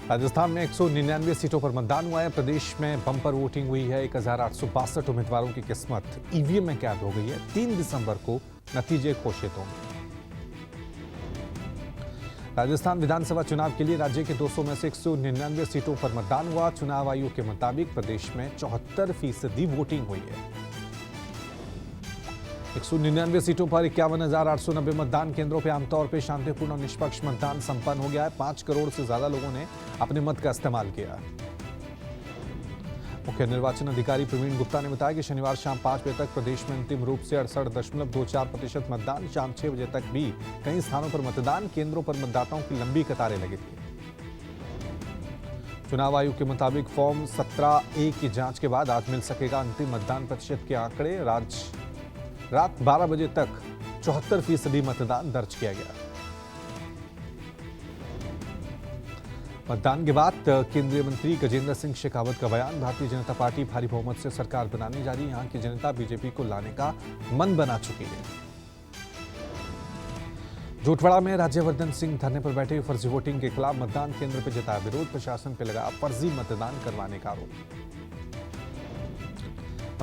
राजस्थान में 199 सीटों पर मतदान हुआ है। प्रदेश में बम्पर वोटिंग हुई है। 1862 उम्मीदवारों की किस्मत ईवीएम में कैद हो गई है। 3 दिसंबर को नतीजे घोषित होंगे। राजस्थान विधानसभा चुनाव के लिए राज्य के 200 में से 199 सीटों पर मतदान हुआ। चुनाव आयोग के मुताबिक प्रदेश में 74% वोटिंग हुई है। 199 सीटों पर 51,890 मतदान केंद्रों पर आमतौर पर शांतिपूर्ण और निष्पक्ष मतदान संपन्न हो गया है। 5 करोड़ से ज्यादा लोगों ने अपने मत का इस्तेमाल किया। मुख्य निर्वाचन अधिकारी प्रवीण गुप्ता ने बताया कि शनिवार शाम 5 बजे तक प्रदेश में अंतिम रूप से 68.24% मतदान। शाम 6 बजे तक भी कई स्थानों पर मतदान केंद्रों पर मतदाताओं की लंबी कतारें लगी थी। चुनाव आयोग के मुताबिक फॉर्म 17A की जांच के बाद आज मिल सकेगा अंतिम मतदान प्रतिशत के आंकड़े। रात 12 बजे तक 74% मतदान दर्ज किया गया। मतदान के बाद केंद्रीय मंत्री गजेंद्र सिंह शेखावत का बयान। भारतीय जनता पार्टी भारी बहुमत से सरकार बनाने जा रही है। यहां की जनता बीजेपी को लाने का मन बना चुकी है। जोटवाड़ा में राज्यवर्धन सिंह धरने पर बैठे। फर्जी वोटिंग के खिलाफ मतदान केंद्र पर जताया विरोध। प्रशासन पर लगा फर्जी मतदान करवाने का आरोप।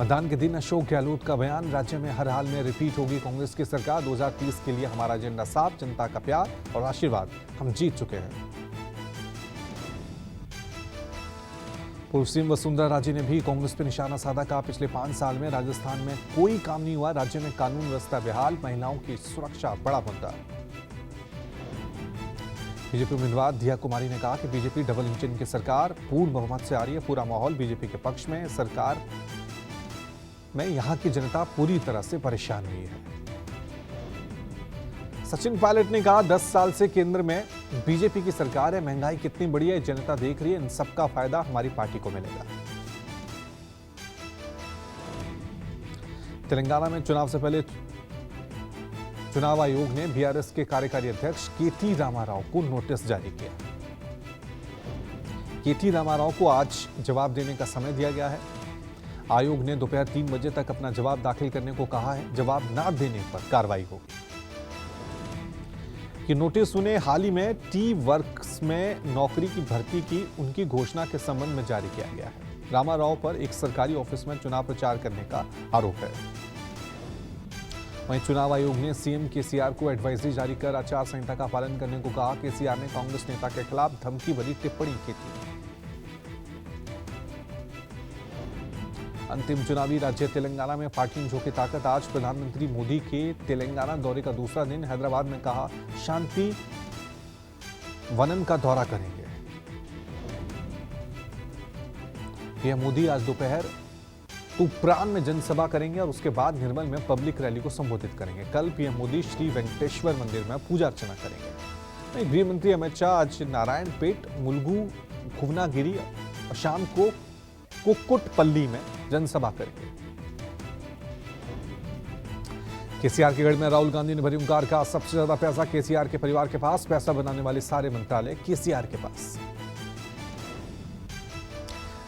मतदान के दिन अशोक गहलोत का बयान। राज्य में हर हाल में रिपीट होगी कांग्रेस की सरकार। 2030 के लिए हमारा एजेंडा साफ, जनता का प्यार और आशीर्वाद, हम जीत चुके हैं। पूर्व सीएम वसुंधरा राजे ने भी कांग्रेस पर निशाना साधा। कहा पिछले 5 साल में राजस्थान में कोई काम नहीं हुआ। राज्य में कानून व्यवस्था बेहाल, महिलाओं की सुरक्षा बड़ा मुद्दा। बीजेपी उम्मीदवार दिया कुमारी ने कहा कि बीजेपी डबल इंजन की सरकार पूर्ण बहुमत से आ रही है। पूरा माहौल बीजेपी के पक्ष में। सरकार में यहां की जनता पूरी तरह से परेशान हुई है। सचिन पायलट ने कहा 10 साल से केंद्र में बीजेपी की सरकार है। महंगाई कितनी बढ़ी है जनता देख रही है। इन सबका फायदा हमारी पार्टी को मिलेगा। तेलंगाना में चुनाव से पहले चुनाव आयोग ने बीआरएस के कार्यकारी अध्यक्ष केटी रामाराव को नोटिस जारी किया। केटी रामाराव को आज जवाब देने का समय दिया गया है। आयोग ने दोपहर 3 बजे तक अपना जवाब दाखिल करने को कहा है। जवाब न देने पर कार्रवाई होगी। कि नोटिस उन्हें हाल ही में टी वर्क्स में नौकरी की भर्ती की उनकी घोषणा के संबंध में जारी किया गया है। रामाराव पर एक सरकारी ऑफिस में चुनाव प्रचार करने का आरोप है। वहीं चुनाव आयोग ने सीएम केसीआर को एडवाइजरी जारी कर आचार संहिता का पालन करने को कहा। केसीआर ने कांग्रेस नेता के खिलाफ धमकी भरी टिप्पणी की थी। अंतिम चुनावी राज्य तेलंगाना में पार्टी झोंकी ताकत। आज प्रधानमंत्री मोदी के तेलंगाना दौरे का दूसरा दिन। हैदराबाद में कहा शांति वनन का दौरा करेंगे। पीएम मोदी आज दोपहर तूप्रान में जनसभा करेंगे और उसके बाद निर्मल में पब्लिक रैली को संबोधित करेंगे। कल पीएम मोदी श्री वेंकटेश्वर मंदिर में पूजा अर्चना करेंगे। गृह मंत्री अमित शाह आज नारायणपेट, मुलुगु, भुवनागिरी और शाम को कुक्कुटपल्ली में जनसभा करेंगे। केसीआर के गढ़ में राहुल गांधी ने भरी हुंकार। का सबसे ज्यादा पैसा केसीआर के परिवार के पास। पैसा बनाने वाले सारे मंत्रालय केसीआर के पास।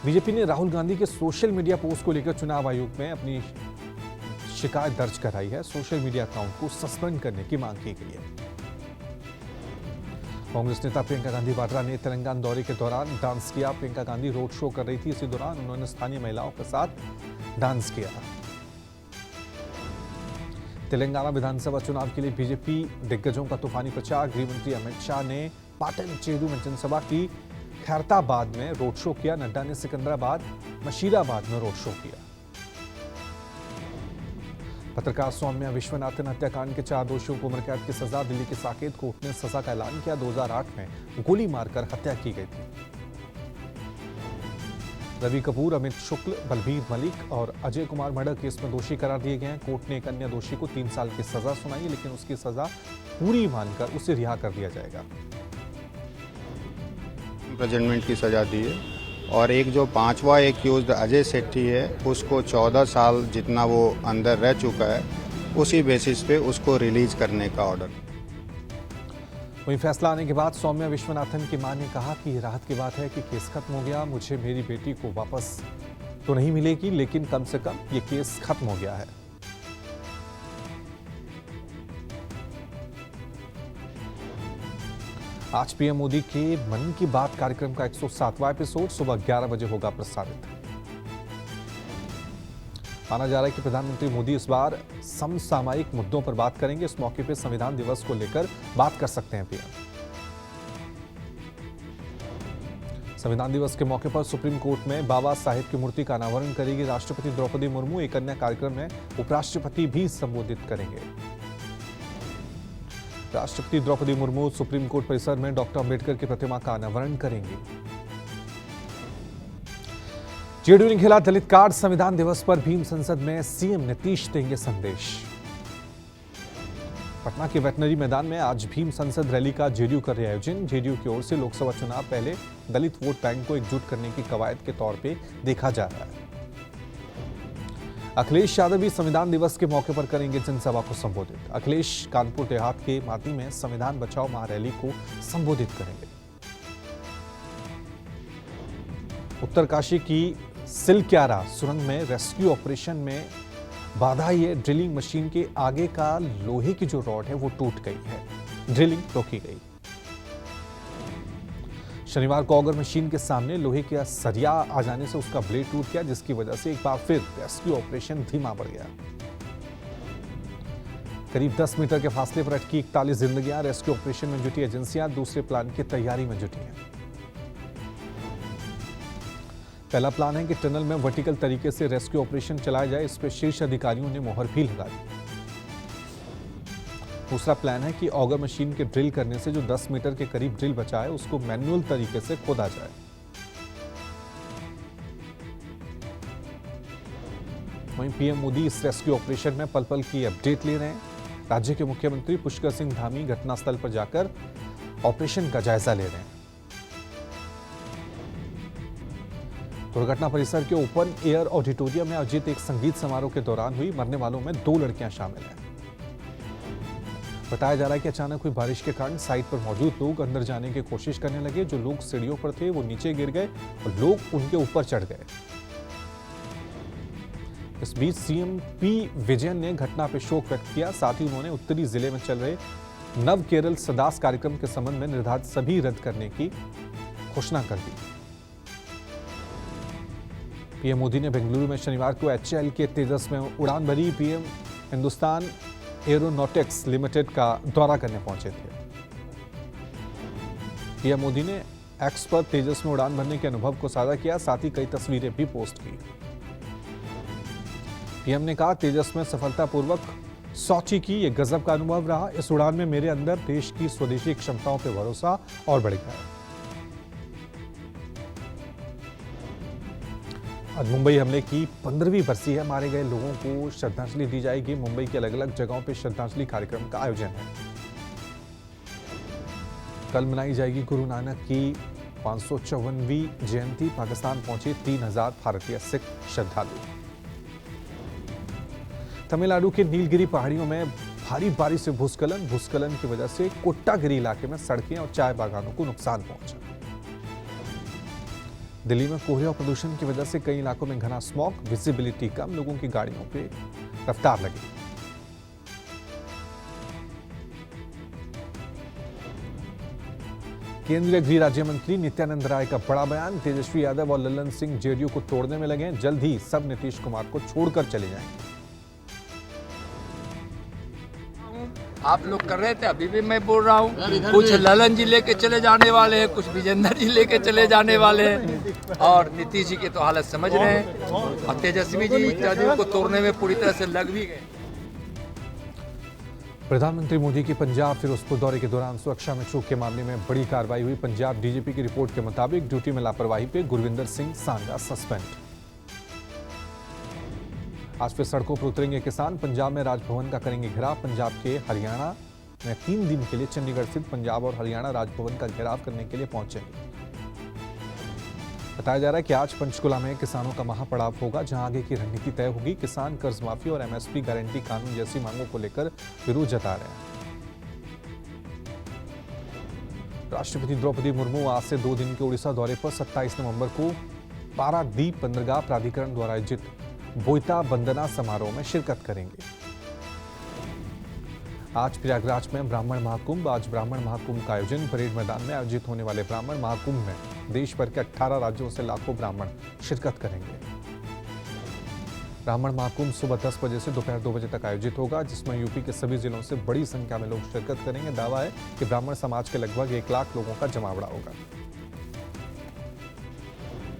बीजेपी ने राहुल गांधी के सोशल मीडिया पोस्ट को लेकर चुनाव आयोग में अपनी शिकायत दर्ज कराई है। सोशल मीडिया अकाउंट को सस्पेंड करने की मांग की गई है। कांग्रेस नेता प्रियंका गांधी वाड्रा ने तेलंगाना दौरे के दौरान डांस किया। प्रियंका गांधी रोड शो कर रही थी। इसी दौरान उन्होंने स्थानीय महिलाओं के साथ डांस किया। तेलंगाना विधानसभा चुनाव के लिए बीजेपी दिग्गजों का तूफानी प्रचार। गृह मंत्री अमित शाह ने पाटन चेरू में जनसभा की। खैरताबाद में रोड शो किया। नड्डा ने सिकंदराबाद, मशीराबाद में रोड शो किया। पत्रकार सौम्या विश्वनाथन हत्याकांड के 4 दोषियों को उम्र कैद की सजा। दिल्ली की साकेत कोर्ट ने सजा का ऐलान किया। 2008 में गोली मारकर हत्या की गई थी। रवि कपूर, अमित शुक्ल, बलबीर मलिक और अजय कुमार मर्डर केस में दोषी करार दिए गए हैं। कोर्ट ने एक अन्य दोषी को 3 साल की सजा सुनाई है, लेकिन उसकी सजा पूरी मानकर उसे रिहा कर दिया जाएगा। इम्प्रिजनमेंट की सजा दी है और एक जो 5वां एक्यूज्ड अजय सेठी है उसको 14 साल जितना वो अंदर रह चुका है उसी बेसिस पे उसको रिलीज करने का ऑर्डर। वहीं फैसला आने के बाद सौम्या विश्वनाथन की मां ने कहा कि राहत की बात है कि केस खत्म हो गया। मुझे मेरी बेटी को वापस तो नहीं मिलेगी, लेकिन कम से कम ये केस खत्म हो गया है। आज पीएम मोदी के मन की बात कार्यक्रम का 107वां एपिसोड सुबह 11 बजे होगा प्रसारित। माना जा रहा है कि प्रधानमंत्री मोदी इस बार समसामयिक मुद्दों पर बात करेंगे। इस मौके पर संविधान दिवस को लेकर बात कर सकते हैं पीएम। संविधान दिवस के मौके पर सुप्रीम कोर्ट में बाबा साहेब की मूर्ति का अनावरण करेगी राष्ट्रपति द्रौपदी मुर्मू। एक अन्य कार्यक्रम में उपराष्ट्रपति भी संबोधित करेंगे। राष्ट्रपति द्रौपदी मुर्मू सुप्रीम कोर्ट परिसर में डॉक्टर अंबेडकर की प्रतिमा का अनावरण करेंगी। जेडीयू ने खेला दलित कार्ड। संविधान दिवस पर भीम संसद में सीएम नीतीश देंगे संदेश। पटना के वेटनरी मैदान में आज भीम संसद रैली का जेडीयू कर रही आयोजन। जेडीयू की ओर से लोकसभा चुनाव पहले दलित वोट बैंक को एकजुट करने की कवायद के तौर पे देखा जा रहा है। अखिलेश यादव भी संविधान दिवस के मौके पर करेंगे जनसभा को संबोधित। अखिलेश कानपुर देहात के माती में संविधान बचाओ महारैली को संबोधित करेंगे। उत्तरकाशी की सिलक्यारा सुरंग में रेस्क्यू ऑपरेशन में बाधा ये ड्रिलिंग मशीन के आगे का लोहे की जो रॉड है वो टूट गई है। ड्रिलिंग रोकी गई। शनिवार को ऑगर मशीन के सामने लोहे का सरिया आ जाने से उसका ब्लेड टूट गया, जिसकी वजह से एक बार फिर रेस्क्यू ऑपरेशन धीमा पड़ गया। करीब 10 मीटर के फासले पर अटकी 41 जिंदगियां। रेस्क्यू ऑपरेशन में जुटी एजेंसियां दूसरे प्लान की तैयारी में जुटी हैं। पहला प्लान है कि टनल में वर्टिकल तरीके से रेस्क्यू ऑपरेशन चलाया जाए। इस पर शीर्ष अधिकारियों ने मोहर भी लगा दी। दूसरा प्लान है कि ऑगर मशीन के ड्रिल करने से जो 10 मीटर के करीब ड्रिल बचा है उसको मैनुअल तरीके से खोदा जाए। वहीं पीएम मोदी इस रेस्क्यू ऑपरेशन में पल पल की अपडेट ले रहे हैं। राज्य के मुख्यमंत्री पुष्कर सिंह धामी घटनास्थल पर जाकर ऑपरेशन का जायजा ले रहे हैं। दुर्घटना परिसर के ओपन एयर ऑडिटोरियम में आयोजित एक संगीत समारोह के दौरान हुई। मरने वालों में 2 लड़कियां शामिल हैं। बताया जा रहा है कि अचानक हुई बारिश के कारण साइट पर मौजूद लोग अंदर जाने की कोशिश करने लगे। जो लोग सीढ़ियों पर थे वो नीचे गिर गए और लोग उनके ऊपर चढ़ गए। इस बीच सीएम पी विजयन ने घटना पर शोक व्यक्त किया। साथ ही उन्होंने उत्तरी जिले में चल रहे नव केरल सदास कार्यक्रम के संबंध में निर्धारित सभी रद्द करने की घोषणा कर दी। पीएम मोदी ने बेंगलुरु में शनिवार को एचएएल के तेजस में उड़ान भरी। पीएम हिंदुस्तान एरोनॉटिक्स लिमिटेड का दौरा करने पहुंचे थे। पीएम मोदी ने एक्स पर तेजस में उड़ान भरने के अनुभव को साझा किया। साथ ही कई तस्वीरें भी पोस्ट की। पीएम ने कहा, तेजस में सफलतापूर्वक सोची की ये गजब का अनुभव रहा। इस उड़ान में मेरे अंदर देश की स्वदेशी क्षमताओं पर भरोसा और बढ़ गया है। आज मुंबई हमले की 15वीं बरसी है। मारे गए लोगों को श्रद्धांजलि दी जाएगी। मुंबई की अलग अलग जगहों पर श्रद्धांजलि कार्यक्रम का आयोजन है। कल मनाई जाएगी गुरु नानक की 554वीं जयंती। पाकिस्तान पहुंचे 3000 भारतीय सिख श्रद्धालु। तमिलनाडु के नीलगिरी पहाड़ियों में भारी बारिश से भूस्खलन की वजह से कोट्टागिरी इलाके में सड़कें और चाय बागानों को नुकसान पहुंचा। दिल्ली में कोहरे और प्रदूषण की वजह से कई इलाकों में घना स्मॉग। विजिबिलिटी कम, लोगों की गाड़ियों पे रफ्तार लगी। केंद्रीय गृह राज्य मंत्री नित्यानंद राय का बड़ा बयान। तेजस्वी यादव और लल्लन सिंह जेडीयू को तोड़ने में लगे हैं। जल्द ही सब नीतीश कुमार को छोड़कर चले जाएंगे। आप लोग कर रहे थे, अभी भी मैं बोल रहा हूँ। कुछ ललन जी लेके चले जाने वाले हैं, कुछ विजेंद्र जी लेके चले जाने वाले हैं और नीतीश जी की तो हालत समझ रहे हैं और तेजस्वी जी इत्यादियों को तोड़ने में पूरी तरह से लग भी गए। प्रधानमंत्री मोदी की पंजाब फिरोजपुर दौरे के दौरान सुरक्षा में चूक के मामले में बड़ी कार्रवाई हुई। पंजाब डीजीपी की रिपोर्ट के मुताबिक ड्यूटी में लापरवाही पे गुरविंदर सिंह सांगा सस्पेंड। आज फिर सड़कों पर उतरेंगे किसान। पंजाब में राजभवन का करेंगे घेराव। पंजाब के हरियाणा में 3 दिन के लिए चंडीगढ़ स्थित पंजाब और हरियाणा राजभवन का घेराव करने के लिए पहुंचेंगे। बताया जा रहा है कि आज पंचकुला में किसानों का महापड़ाव होगा, जहां आगे की रणनीति तय होगी। किसान कर्ज माफी और एमएसपी गारंटी कानून जैसी मांगों को लेकर विरोध जता रहे हैं। राष्ट्रपति द्रौपदी मुर्मू आज से 2 दिन के उड़ीसा दौरे पर 27 नवंबर को पारादीप बंदरगाह प्राधिकरण द्वारा आयोजित बोईता वंदना समारोह में शिरकत करेंगे। आज प्रयागराज में ब्राह्मण महाकुंभ। आज ब्राह्मण महाकुंभ का आयोजन परेड मैदान में आयोजित होने वाले ब्राह्मण महाकुंभ में देश भर के 18 राज्यों से लाखों ब्राह्मण शिरकत करेंगे। ब्राह्मण महाकुंभ सुबह 10 बजे से दोपहर 2 बजे तक आयोजित होगा, जिसमें यूपी के सभी जिलों से बड़ी संख्या में लोग शिरकत करेंगे। दावा है कि ब्राह्मण समाज के लगभग 1 लाख लोगों का जमावड़ा होगा।